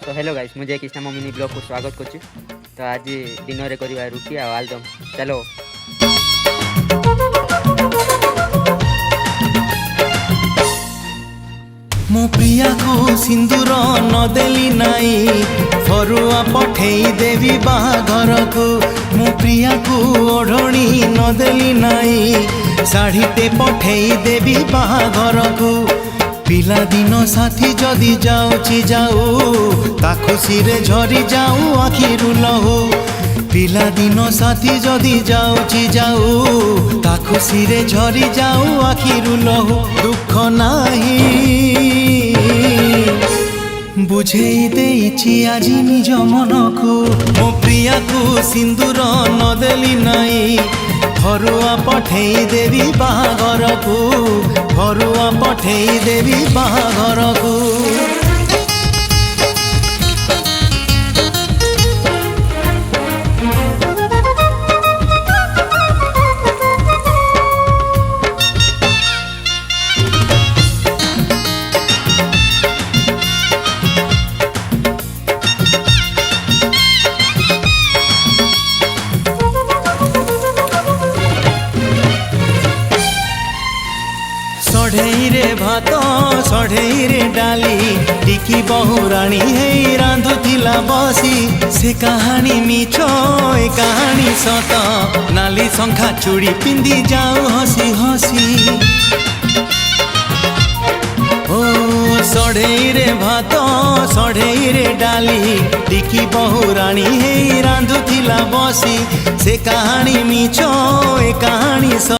तो hello guys, मुझे Krishna mummy blog को स्वागत कर। तो आज दिन में करवा रुटी आ आलदम। चलो मो प्रिया को सिंदूर नदेली नाई फरुआ पठेई देवी बाघर को। मो प्रिया को ओढ़णी नदेली नाई शाढ़ीटे पठेई देवी बाघर को। पिला दिन साथी जदि जाऊची जाऊ ता खुशी रे झरी जाऊ आखिरु लहू। पिला दिन साथी जदि जाऊची जाऊ ता खुशी रे झरी जाऊ आखिरु लहू। दुख नाही बुझेई देइछि आजी निज मन को। मो प्रिया को सिंदूर नदेली नाई फरुआ पठेई देवी बाघर को। फरुआ पठेई देवी बाघर को। सढ़ई रे भात सढ़ई रे डाली टिकी बहुराणी हे रांधुथिला बसी। से कहानी मिछ ए कहानी सत नाली शंखा चूड़ी पिंदी जाऊ हसी हसी। ओ सढ़ई रे भात सढ़ई रे डाली टिकी बहुराणी हे रांधुथिला बसी। से कहानी मिछ ए कहानी